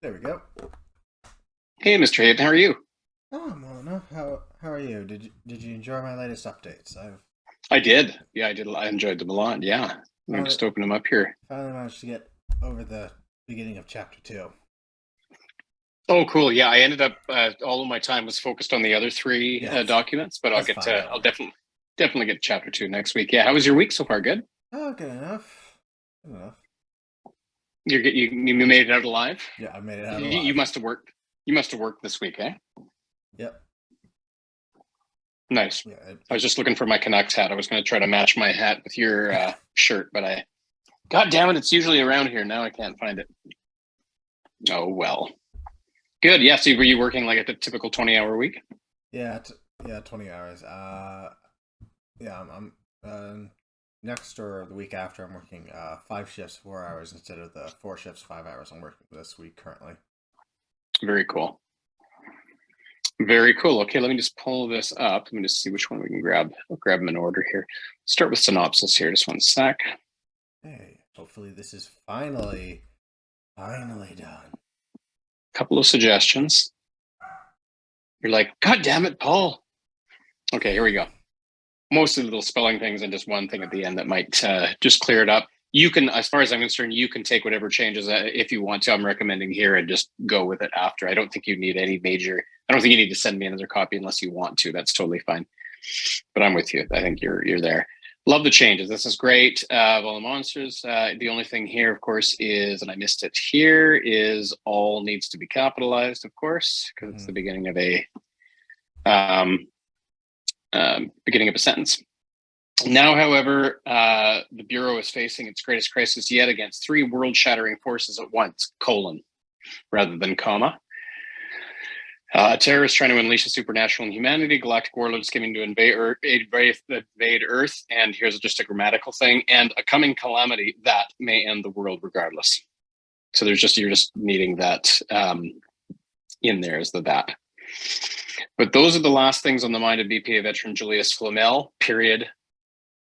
There we go. Hey, Mr. Hayden, how are you? Oh, I'm well enough. How are you? Did you enjoy my latest updates? I've I did. Yeah, I did. I enjoyed them a lot. Yeah. Let me finally just open them up here. finally managed to get over the beginning of chapter two. Oh, cool. Yeah, I ended up all of my time was focused on the other three Yeah, documents, but I'll that's get fine. to Don't I'll worry. definitely get to chapter two next week. Yeah, how was your week so far? Good. Oh, good enough. Good enough. You made it out alive. Yeah, I made it out You alive. must have worked. You must have worked this week, eh? Yep. Nice. Yeah. I was just looking for my Canucks hat. I was going to try to match my hat with your shirt, but God damn it, it's usually around here. Now I can't find it. Oh well. Good. Yeah. So were you working like a typical 20-hour week? Yeah. Yeah. 20 hours. Yeah. Next or the week after. I'm working 5 shifts, 4 hours instead of the 4 shifts, 5 hours I'm working this week currently. Very cool. Very cool. Okay, let me just pull this up. Let me just see which one we can grab. I'll grab them in order here. Start with synopsis here. Just one sec. Hey. Hopefully this is finally done. Couple of suggestions. You're like, God damn it, Paul. Okay, here we go. Mostly little spelling things and just one thing at the end that might just clear it up. You can, as far as I'm concerned, you can take whatever changes if you want to. I'm recommending here and just go with it after. I don't think you need any major. I don't think you need to send me another copy unless you want to. That's totally fine. But I'm with you. I think you're there. Love the changes. This is great. All the monsters. The only thing here, of course, is, and I missed it here, is all needs to be capitalized, of course, because it's Mm-hmm. the um, beginning of a sentence. Now, however, the Bureau is facing its greatest crisis yet against three world-shattering forces at once, colon, rather than comma. Terrorists trying to unleash a supernatural in humanity, galactic warlords scheming to invade Earth, and here's just a grammatical thing, and a coming calamity that may end the world regardless. So you're just needing that in there as the that. But those are the last things on the mind of BPA veteran Julius Flamel, period.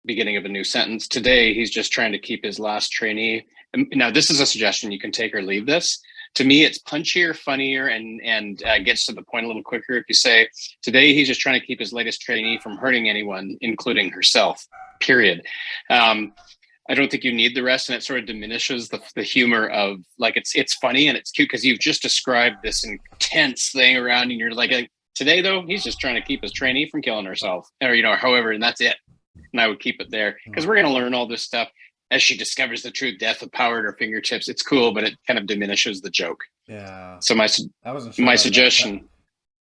Beginning of a new sentence. Today, he's just trying to keep his last trainee. Now, this is a suggestion. You can take or leave this. To me, it's punchier, funnier, and gets to the point a little quicker. If you say, today he's just trying to keep his latest trainee from hurting anyone, including herself, period. I don't think you need the rest, and it sort of diminishes the humor of, like, it's funny and it's cute because you've just described this intense thing around, and you're like, today, though, he's just trying to keep his trainee from killing herself, or, however, and that's it. And I would keep it there because we're going to learn all this stuff as she discovers the true death of power at her fingertips. It's cool, but it kind of diminishes the joke. Yeah, So my I wasn't sure my about that. That suggestion,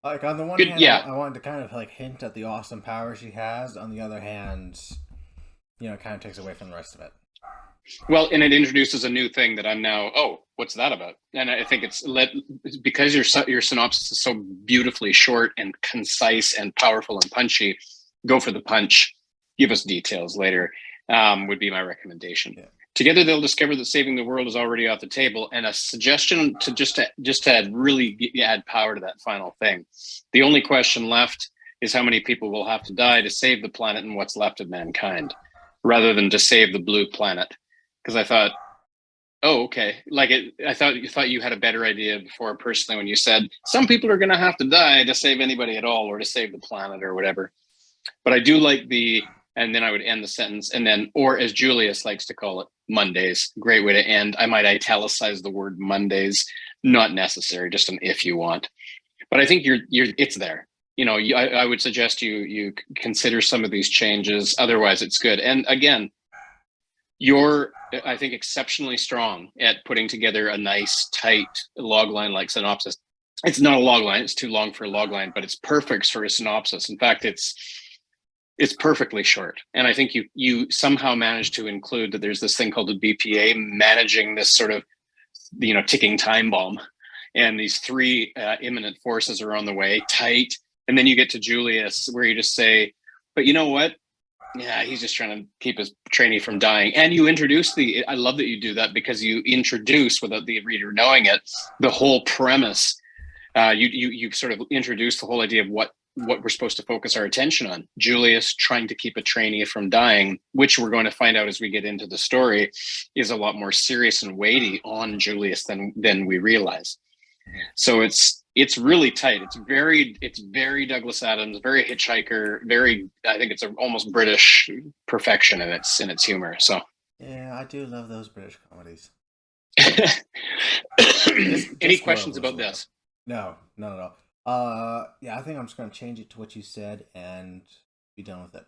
like on the one good, hand, yeah. I wanted to kind of like hint at the awesome power she has. On the other hand, it kind of takes away from the rest of it. Well, and it introduces a new thing that I'm now. Oh, what's that about? And I think because your synopsis is so beautifully short and concise and powerful and punchy. Go for the punch. Give us details later. Would be my recommendation. Yeah. Together, they'll discover that saving the world is already off the table. And a suggestion to just to add, really add power to that final thing. The only question left is how many people will have to die to save the planet and what's left of mankind, rather than to save the blue planet. Because I thought, oh, okay. I thought you had a better idea before, personally, when you said some people are going to have to die to save anybody at all, or to save the planet, or whatever. But I do like and then I would end the sentence, and then, or as Julius likes to call it, Mondays. Great way to end. I might italicize the word Mondays. Not necessary, just an if you want. But I think it's there. I would suggest you consider some of these changes. Otherwise, it's good. And again, you're, I think, exceptionally strong at putting together a nice, tight log line like synopsis. It's not a log line; it's too long for a log line, but it's perfect for a synopsis. In fact, it's perfectly short. And I think you somehow managed to include that there's this thing called the BPA managing this sort of ticking time bomb, and these three imminent forces are on the way, tight. And then you get to Julius, where you just say, but you know what? Yeah, he's just trying to keep his trainee from dying. And you introduce I love that you do that, because you introduce, without the reader knowing it, the whole premise. You sort of introduce the whole idea of what we're supposed to focus our attention on. Julius trying to keep a trainee from dying, which we're going to find out as we get into the story is a lot more serious and weighty on Julius than we realize. So it's really tight. It's very Douglas Adams, very Hitchhiker, very. I think it's almost British perfection in its humor. So, Yeah, I do love those British comedies. any Discworld questions was about one of them. this? No, no, no, no. Yeah, I think I'm just gonna change it to what you said and be done with it.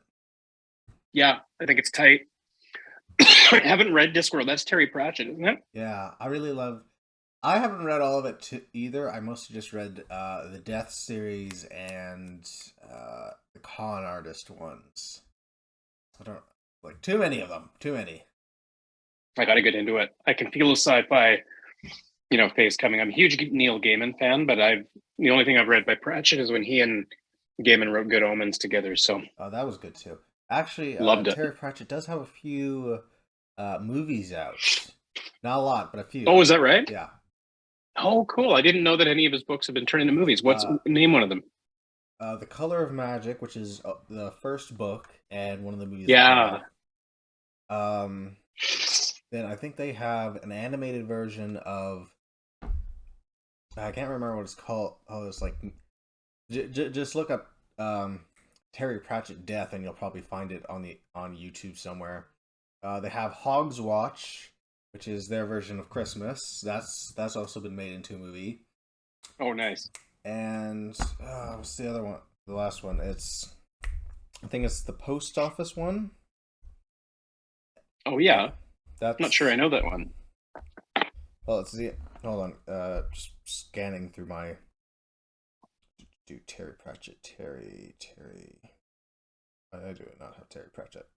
Yeah, I think it's tight. I haven't read Discworld. That's Terry Pratchett, isn't it? Yeah, I really love. I haven't read all of it either. I mostly just read the Death series and the Con Artist ones. I don't like too many of them. Too many. I got to get into it. I can feel the sci-fi, phase coming. I'm a huge Neil Gaiman fan, but the only thing I've read by Pratchett is when he and Gaiman wrote Good Omens together. So Oh, that was good too. Actually, loved it. Terry Pratchett does have a few movies out. Not a lot, but a few. Oh, is that right? Yeah. Oh, cool. I didn't know that any of his books have been turned into movies. What's Uh, name one of them? The Color of Magic, which is the first book and one of the movies that came Yeah. out. Um, then I think they have an animated version of. I can't remember what it's called. Oh, it's like just look up Terry Pratchett death, and you'll probably find it on YouTube somewhere. They have Hog's Watch, which is their version of Christmas. That's also been made into a movie. Oh, nice. And what's the other one? The last one. I think it's the Post Office one. Oh, yeah. That's I'm not sure I know that one. Well, it's the. Hold on. Just scanning through my. Do Terry Pratchett. Terry. I do not have Terry Pratchett.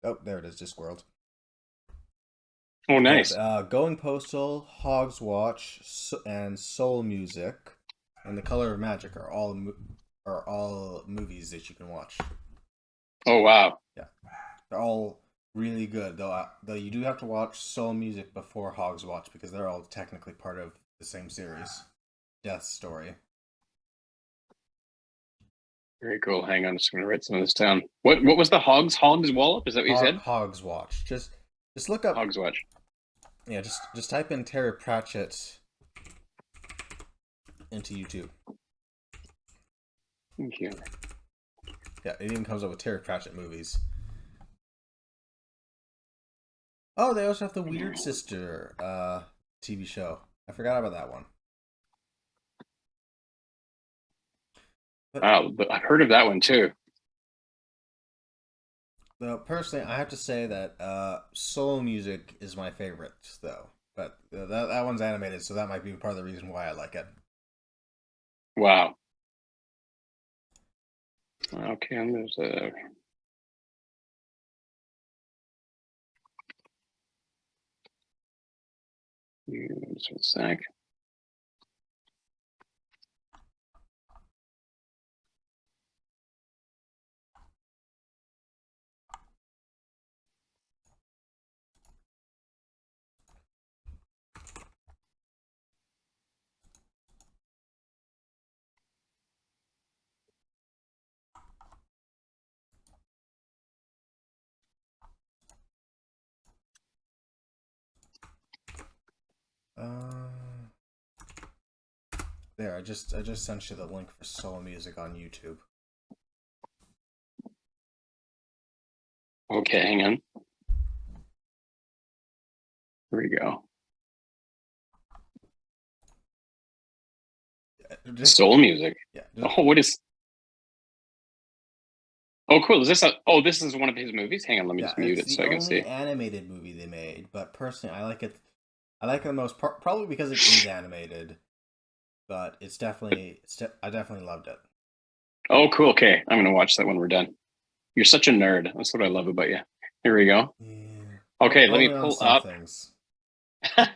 Oh, there it is. Discworld. Oh, nice. Yes, Going Postal, Hog's Watch, and Soul Music, and The Color of Magic are all movies that you can watch. Oh, wow. Yeah, they're all really good. Though you do have to watch Soul Music before Hog's Watch because they're all technically part of the same series, Death Story. Very cool. Hang on, I'm just going to write some of this down. What was the Hog's Wallop? Is that what you said? Hog's Watch. Just look up Hog's Watch. Yeah, just type in Terry Pratchett into YouTube. Thank you. Yeah, it even comes up with Terry Pratchett movies. Oh, they also have the Weird Sister TV show. I forgot about that one. Wow, but I've heard of that one too. Personally, I have to say that Soul Music is my favorite, though. But that one's animated, so that might be part of the reason why I like it. Wow. Okay, and there's a. Just a sec. Uh, I just sent you the link for Soul Music on YouTube. Okay, hang on. Here we go. Soul Music. Yeah. Oh, what is? Oh, cool. Is this this is one of his movies? Hang on, let me just mute it so I can see. It's the only animated movie they made, but personally, I like it. I like it the most, probably because it is animated. But I definitely loved it. Oh, cool. Okay, I'm gonna watch that when we're done. You're such a nerd. That's what I love about you. Here we go. Yeah. Okay, let me pull up. Things. I'm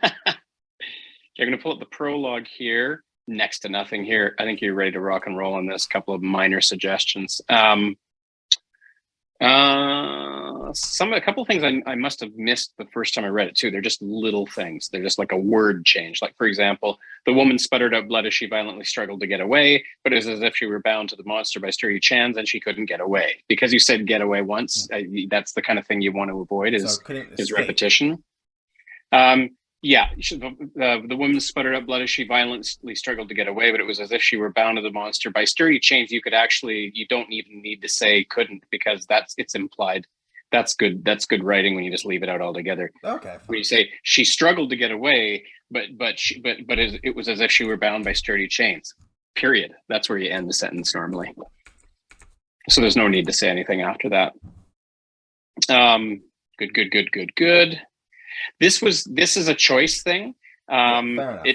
gonna pull up the prologue here. Next to nothing here. I think you're ready to rock and roll on this. Couple of minor suggestions. A couple of things I must have missed the first time I read it too. They're just little things. They're just like a word change. Like, for example, the woman sputtered out blood as she violently struggled to get away, but it was as if she were bound to the monster by sturdy chains and she couldn't get away. Because you said get away once, that's the kind of thing you want to avoid is repetition. Yeah, the woman sputtered up blood as she violently struggled to get away, but it was as if she were bound to the monster by sturdy chains. You don't even need to say couldn't, because it's implied. That's good. That's good writing when you just leave it out altogether. Okay, When fine. you say she struggled to get away, but it was as if she were bound by sturdy chains. Period. That's where you end the sentence normally. So there's no need to say anything after that. Good. This is a choice thing. Yeah, fair enough.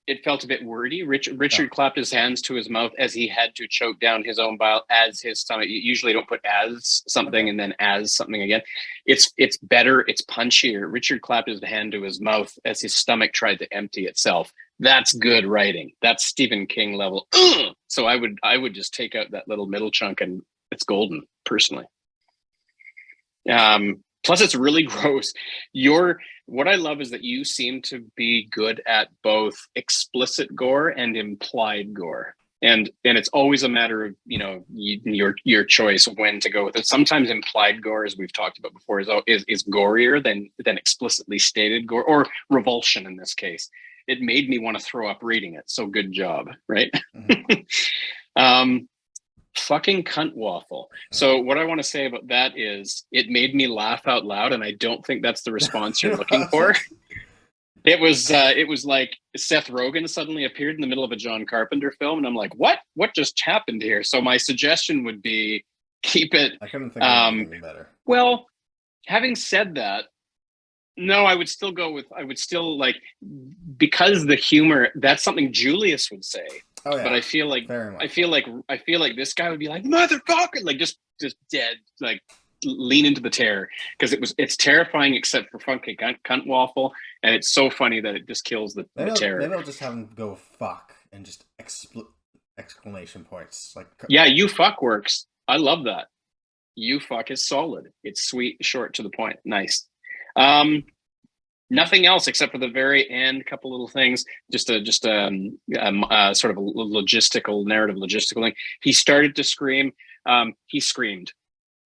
It felt a bit wordy. Richard clapped his hands to his mouth as he had to choke down his own bile as his stomach. You usually don't put as something Okay. and then as something again. It's better. It's punchier. Richard clapped his hand to his mouth as his stomach tried to empty itself. That's good writing. That's Stephen King level. So I would just take out that little middle chunk and it's golden, personally. Plus, it's really gross. What I love is that you seem to be good at both explicit gore and implied gore, and it's always a matter of your choice when to go with it. Sometimes implied gore, as we've talked about before, is gorier than explicitly stated gore, or revulsion in this case. It made me want to throw up reading it. So good job, right? Mm-hmm. Fucking cunt waffle. So what I want to say about that is it made me laugh out loud, and I don't think that's the response you're looking for. It was like Seth Rogen suddenly appeared in the middle of a John Carpenter film, and I'm like, what just happened here? So my suggestion would be keep it. I couldn't think of anything better. Well, having said that, no, I would still like, because the humor, that's something Julius would say. Oh, yeah. But I feel like this guy would be like, motherfucker, like just dead, like lean into the terror, because it's terrifying except for funky cunt waffle, and it's so funny that it just kills the terror. Maybe I'll just have him go fuck and just exclamation points. Like, yeah, you fuck works. I love that. You fuck is solid. It's sweet, short, to the point. Nice. Nothing else except for the very end, couple little things, just a sort of a logistical thing. He started to scream. He screamed.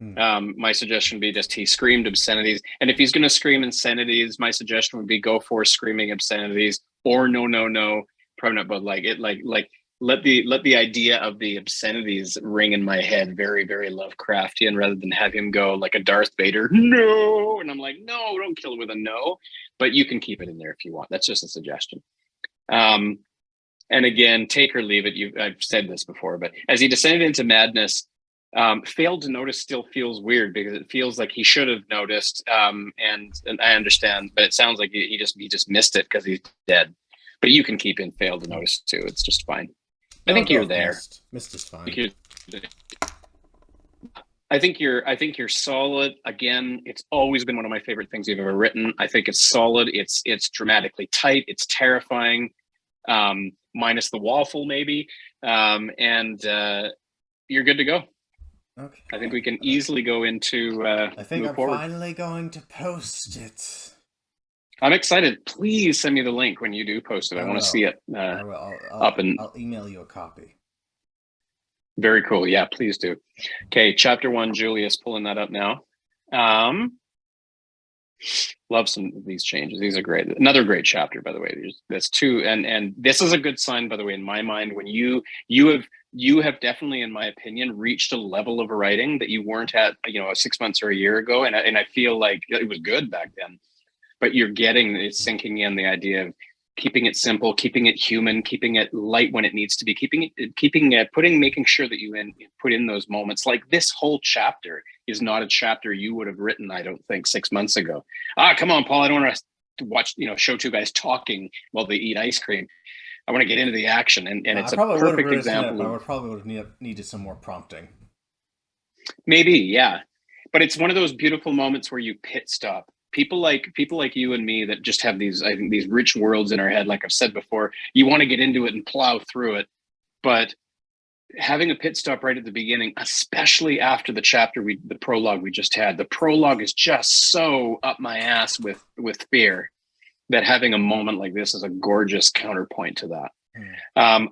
My suggestion would be just he screamed obscenities. And if he's going to scream obscenities, my suggestion would be go for screaming obscenities, or no, probably not, but let the idea of the obscenities ring in my head, very, very Lovecraftian, rather than have him go like a Darth Vader, no. And I'm like, no, don't kill it with a no. But you can keep it in there if you want. That's just a suggestion. And again, take or leave it. I've said this before, but as he descended into madness, failed to notice still feels weird, because it feels like he should have noticed. And I understand, but it sounds like he just missed it because he's dead. But you can keep in failed to notice too. It's just fine. I think you're there. Missed is fine. I think you're solid. Again, it's always been one of my favorite things you've ever written. I think it's solid. It's dramatically tight. It's terrifying, minus the waffle maybe, and you're good to go. Okay. I think we can easily go into. I think I'm finally going to post it. I'm excited. Please send me the link when you do post it. I want to see it. I'll email you a copy. Very cool. Yeah, please do. Okay, chapter 1, Julius, pulling that up now. Love some of these changes. These are great. Another great chapter, by the way. There's two, and this is a good sign, by the way, in my mind, when you have definitely, in my opinion, reached a level of writing that you weren't at, 6 months or a year ago, and I feel like it was good back then. But it's sinking in, the idea of keeping it simple, keeping it human, keeping it light when it needs to be, making sure that you put in those moments. Like, this whole chapter is not a chapter you would have written, I don't think, 6 months ago. Come on, Paul, I don't want to watch, show two guys talking while they eat ice cream. I want to get into the action, and it's a perfect example. I probably would have needed some more prompting. Maybe, yeah, but it's one of those beautiful moments where you pit stop. People like you and me that just have these rich worlds in our head. Like I've said before, you want to get into it and plow through it, but having a pit stop right at the beginning, especially after the prologue we just had, the prologue is just so up my ass with fear, that having a moment like this is a gorgeous counterpoint to that.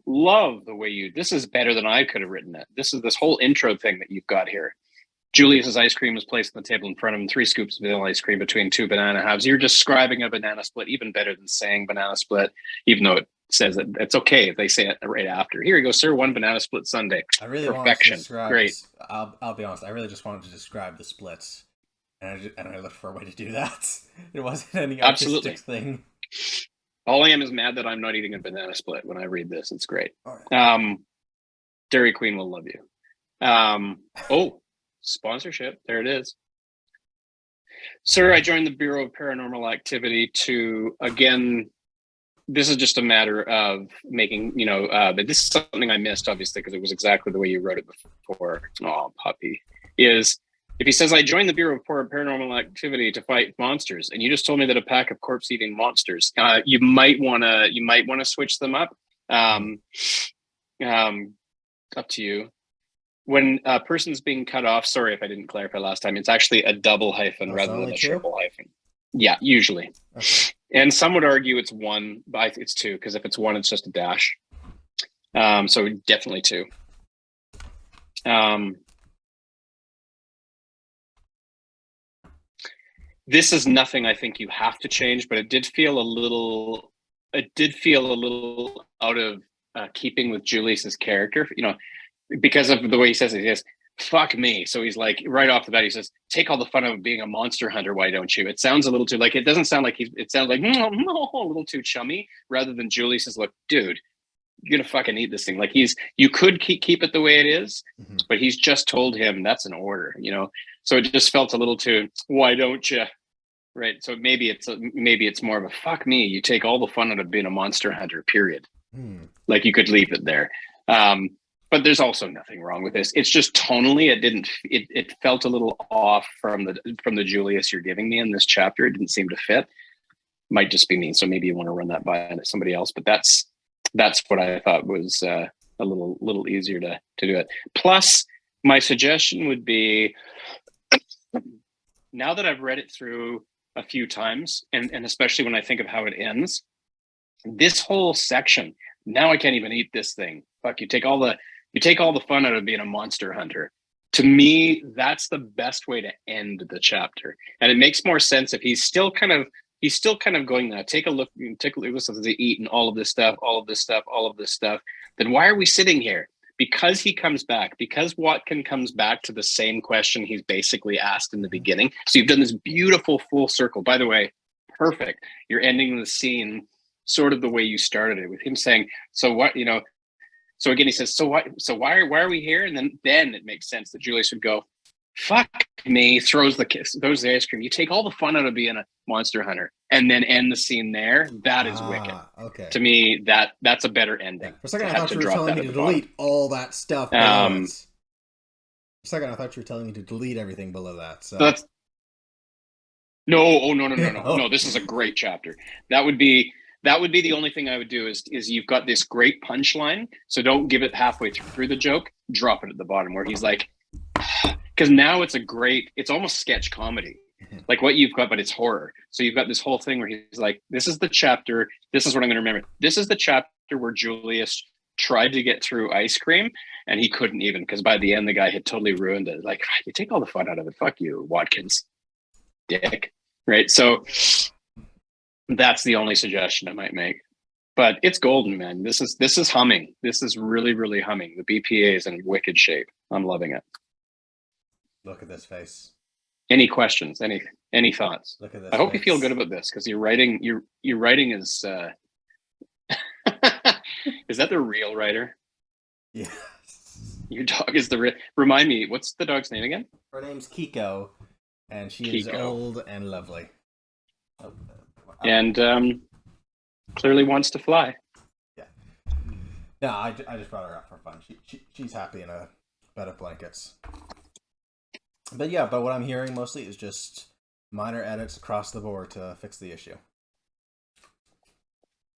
Love the way this is better than I could have written it. This whole intro thing that you've got here. Julius's ice cream was placed on the table in front of him, 3 scoops of vanilla ice cream between 2 banana halves. You're describing a banana split even better than saying banana split, even though it says that it's okay if they say it right after. Here you go, sir, 1 banana split sundae. I really wanted to describe. Great. I'll be honest. I really just wanted to describe the splits, and I looked for a way to do that. It wasn't any artistic thing. All I am is mad that I'm not eating a banana split when I read this. It's great. Right. Dairy Queen will love you. Sponsorship. There it is. Sir, I joined the Bureau of Paranormal Activity to, again, this is just a matter of making, but this is something I missed, obviously, because it was exactly the way you wrote it before. Oh, puppy. Is if he says, I joined the Bureau of Paranormal Activity to fight monsters, and you just told me that a pack of corpse-eating monsters, you might want to switch them up. Up to you. When a person's being cut off, sorry if I didn't clarify last time, it's actually a double hyphen rather than a triple hyphen. Yeah, usually. Okay. And some would argue it's 1, but it's 2, because if it's 1, it's just a dash. So definitely 2. This is nothing I think you have to change, but it did feel a little out of keeping with Julius's character, because of the way he says it. He says, fuck me. So he's like, right off the bat, he says, take all the fun of being a monster hunter, why don't you? It sounds a little too, like, it doesn't sound like it sounds like, no, a little too chummy, rather than Julius says, look, dude, you're gonna fucking eat this thing. Like, you could keep it the way it is, but he's just told him that's an order, So it just felt a little too, why don't you? Right. So maybe it's more of a fuck me. You take all the fun out of being a monster hunter, period. Like, you could leave it there. But there's also nothing wrong with this. It's just tonally, it felt a little off from the Julius you're giving me in this chapter. It didn't seem to fit. Might just be me. So maybe you want to run that by somebody else. But that's what I thought was a little easier to do it. Plus, my suggestion would be, now that I've read it through a few times, and especially when I think of how it ends, this whole section, now I can't even eat this thing. Fuck, you take all the fun out of being a monster hunter. To me, that's the best way to end the chapter. And it makes more sense if he's still kind of going now. Take a look at the eat and all of this stuff. Then why are we sitting here? Because he comes back, because Watkin comes back to the same question he's basically asked in the beginning. So you've done this beautiful full circle. By the way, perfect. You're ending the scene sort of the way you started it, with him saying, so what, so again, he says, so why are we here? And then it makes sense that Julius would go, fuck me, throws the ice cream. You take all the fun out of being a monster hunter and then end the scene there. That is wicked. Okay. To me, that's a better ending. Yeah. For a second, I thought you were telling me to delete all that stuff. For a second, I thought you were telling me to delete everything below that. So that's no. No, this is a great chapter. That would be the only thing I would do is you've got this great punchline. So don't give it halfway through the joke. Drop it at the bottom where he's like, because now it's almost sketch comedy, like what you've got, but it's horror. So you've got this whole thing where he's like, this is the chapter. This is what I'm going to remember. This is the chapter where Julius tried to get through ice cream and he couldn't even, because by the end, the guy had totally ruined it. Like, you take all the fun out of it. Fuck you, Watkins. Dick. Right. So that's the only suggestion I might make, but it's golden, man. This is humming. This is really, really humming. The BPA is in wicked shape. I'm loving it. Look at this face. Any questions? Any thoughts? Look at this. I hope you feel good about this, because your writing is is that the real writer? Yes. Your dog is the real. Remind me, what's the dog's name again? Her name's Kiko, and she is old and lovely. And clearly wants to fly. Yeah. No, I just brought her up for fun. She's happy in a bed of blankets. But what I'm hearing mostly is just minor edits across the board to fix the issue.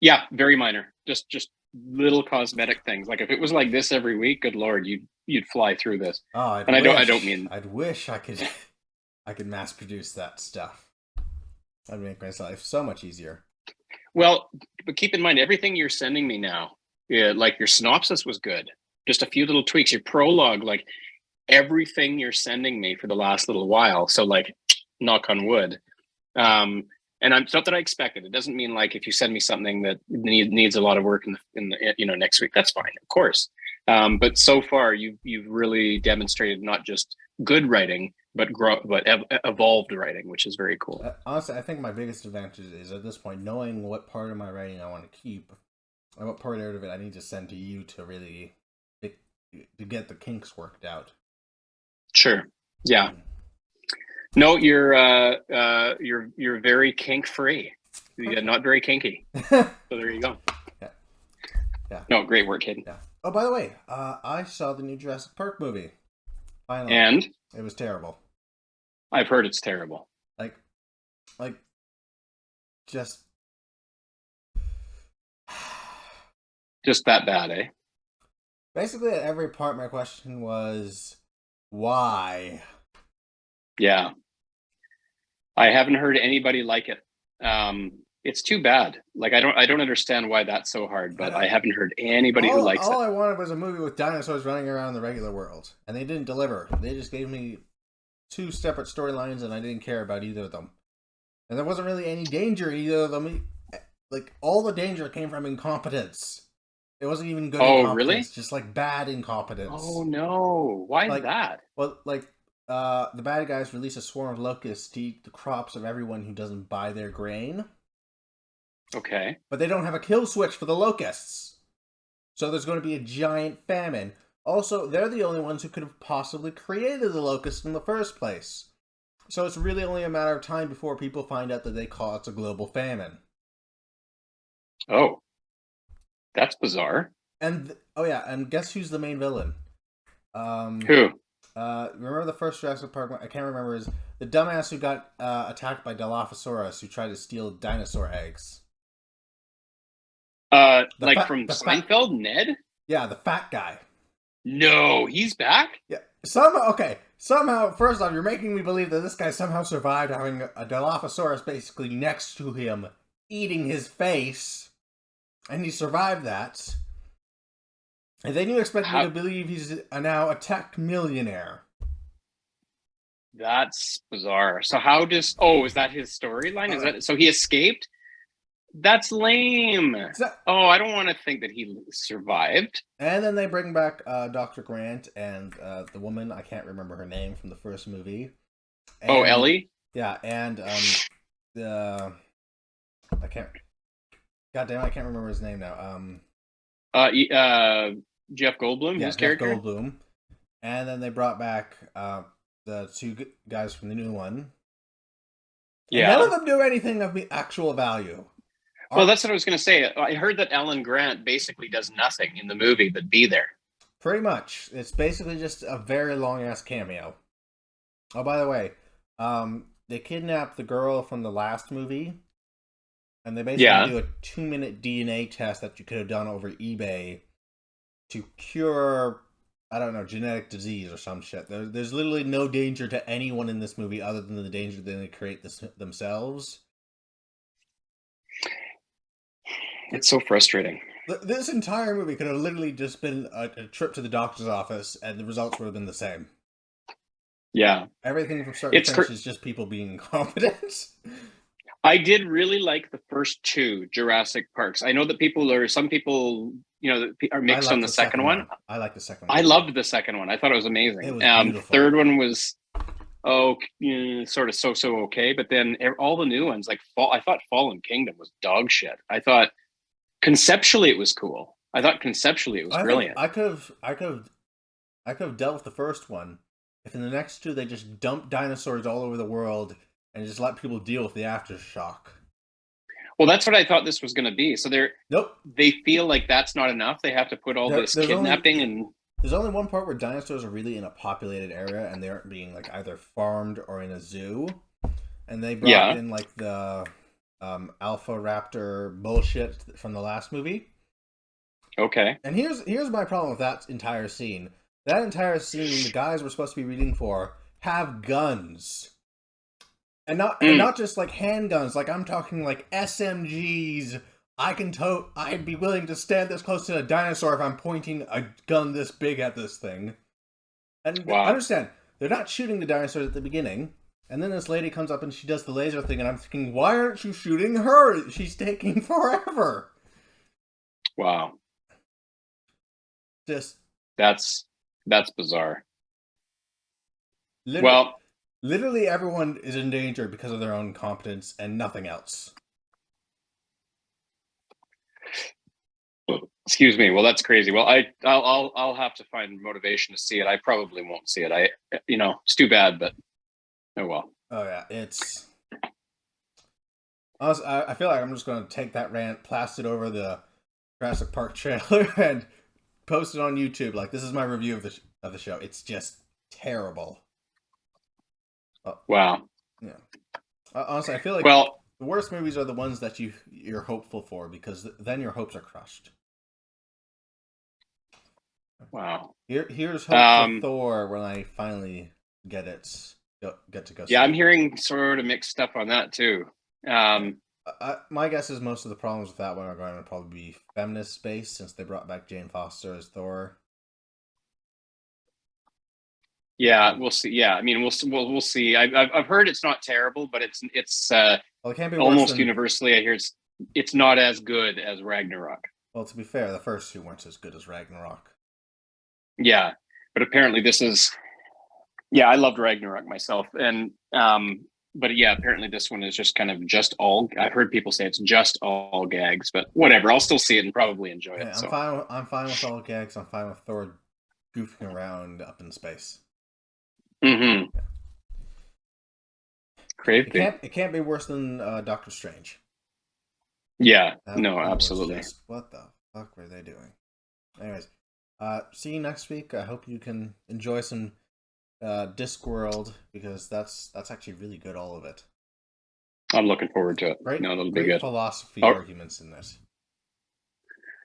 Yeah, very minor. Just little cosmetic things. Like, if it was like this every week, good Lord, you'd fly through this. Oh, I'd wish I could mass produce that stuff. That'd make my life so much easier. Well, but keep in mind, everything you're sending me now, like your synopsis was good. Just a few little tweaks. Your prologue, like, everything you're sending me for the last little while. So like, knock on wood. And it's not that I expect it. It doesn't mean like if you send me something that needs a lot of work in the next week, that's fine, of course. But so far, you've really demonstrated not just good writing, but evolved writing, which is very cool. Honestly, I think my biggest advantage is at this point knowing what part of my writing I want to keep, and what part of it I need to send to you to really to get the kinks worked out. Sure. Yeah. No, you're very kink free. You're not very kinky. So there you go. Yeah. No, great work, kid. Yeah. Oh, by the way, I saw the new Jurassic Park movie. Finally. And it was terrible. I've heard it's terrible. Like, just that bad, eh? Basically, at every part, my question was, why? Yeah. I haven't heard anybody like it. It's too bad. Like I don't understand why that's so hard, but I haven't heard anybody who likes it. All I wanted was a movie with dinosaurs running around the regular world, and they didn't deliver. They just gave me 2 separate storylines, and I didn't care about either of them. And there wasn't really any danger in either of them. Like, all the danger came from incompetence. It wasn't even good incompetence. Really? Just like bad incompetence. Oh no! Why that? Well, like, the bad guys release a swarm of locusts to eat the crops of everyone who doesn't buy their grain. Okay. But they don't have a kill switch for the locusts. So there's going to be a giant famine. Also, they're the only ones who could have possibly created the locusts in the first place. So it's really only a matter of time before people find out that they caused a global famine. Oh. That's bizarre. And, and guess who's the main villain? Who? Remember the first Jurassic Park one? I can't remember. Is the dumbass who got attacked by Dilophosaurus who tried to steal dinosaur eggs. From Seinfeld, Ned? Yeah, the fat guy. No, he's back? Yeah. Somehow, first off, you're making me believe that this guy somehow survived having a Dilophosaurus basically next to him, eating his face, and he survived that. And then you expect me to believe he's now a tech millionaire. That's bizarre. So is that his storyline? Is that so he escaped? That's lame. I don't want to think that he survived. And then they bring back Dr. Grant and the woman, I can't remember her name from the first movie. And, Ellie? Yeah, and I can't remember his name now. Jeff Goldblum, yeah, his Jeff character? Goldblum. And then they brought back the 2 guys from the new one. Yeah. And none of them do anything of actual value. Well, that's what I was going to say. I heard that Alan Grant basically does nothing in the movie but be there. Pretty much. It's basically just a very long-ass cameo. Oh, by the way, they kidnapped the girl from the last movie, and they basically do a 2-minute DNA test that you could have done over eBay to cure, I don't know, genetic disease or some shit. There's literally no danger to anyone in this movie other than the danger that they create themselves. It's so frustrating. This entire movie could have literally just been a trip to the doctor's office, and the results would have been the same. Yeah. Everything from start to finish is just people being incompetent. I did really like the first 2 Jurassic Parks. I know that some people, are mixed on the second one. I like the second one. I loved the second one. I thought it was amazing. It was beautiful. The third one was sort of so okay, but then all the new ones, like I thought Fallen Kingdom was dog shit. I thought conceptually it was cool. I thought conceptually it was brilliant. I could have dealt with the first one if in the next 2 they just dumped dinosaurs all over the world and just let people deal with the aftershock. Well, that's what I thought this was going to be. So they feel like that's not enough. They have to put all this kidnapping and. There's only one part where dinosaurs are really in a populated area and they aren't being like either farmed or in a zoo, and they brought in like the Alpha Raptor bullshit from the last movie. Okay. And here's my problem with that entire scene. That entire scene, the guys we're supposed to be reading for have guns. And not just like handguns, like I'm talking like SMGs. I'd be willing to stand this close to a dinosaur if I'm pointing a gun this big at this thing. And Wow. understand, they're not shooting the dinosaurs at the beginning. And then this lady comes up and she does the laser thing, and I'm thinking, why aren't you shooting her? She's taking forever. Wow. Just That's bizarre. literally, Well, literally everyone is in danger because of their own incompetence and nothing else. excuse me. Well, that's crazy. Well, I'll have to find motivation to see it. I probably won't see it. It's too bad, but oh well. Oh yeah, it's. Honestly, I feel like I'm just going to take that rant, plaster it over the Jurassic Park trailer, and post it on YouTube. Like, this is my review of the show. It's just terrible. Oh, Wow. yeah. Honestly, I feel like Well, the worst movies are the ones that you're hopeful for, because then your hopes are crushed. wow. Here's hope for Thor when I finally get to go see Yeah, I'm it. hearing sort of mixed stuff on that too. My guess is most of the problems with that one are going to probably be feminist based, since they brought back Jane Foster as Thor. Yeah, we'll see. Yeah, I mean, we'll see. I've heard it's not terrible, but it's Well, it can't be worse almost than, universally. I hear it's not as good as Ragnarok. well, to be fair, the first two weren't as good as Ragnarok. Yeah, but apparently this is. Yeah, I loved Ragnarok myself, and but yeah, apparently this one is just kind of just all. I've heard people say it's just all gags, but whatever. I'll still see it and probably enjoy it. Yeah, So. I'm fine with all gags. I'm fine with Thor goofing around up in space. Mm-hmm. Yeah. Crazy. It can't be worse than Doctor Strange. Yeah. That No, absolutely. Just, what the fuck were they doing? Anyways, see you next week. I hope you can enjoy some Discworld, because that's actually really good, all of it. I'm looking forward to it. Great, no, that'll great be good. philosophy arguments in this.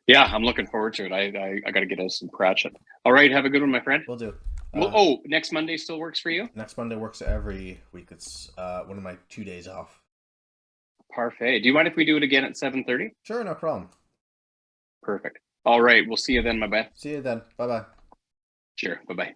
Yeah, I'm looking forward to it. I got to get us some Pratchett. All right, have a good one, my friend. Will do. Well, next Monday still works for you? Next Monday works every week. It's one of my 2 days off. Parfait. Do you mind if we do it again at 7:30? Sure, no problem. Perfect. All right, we'll see you then, my bud. See you then. Bye-bye. Sure. Bye-bye.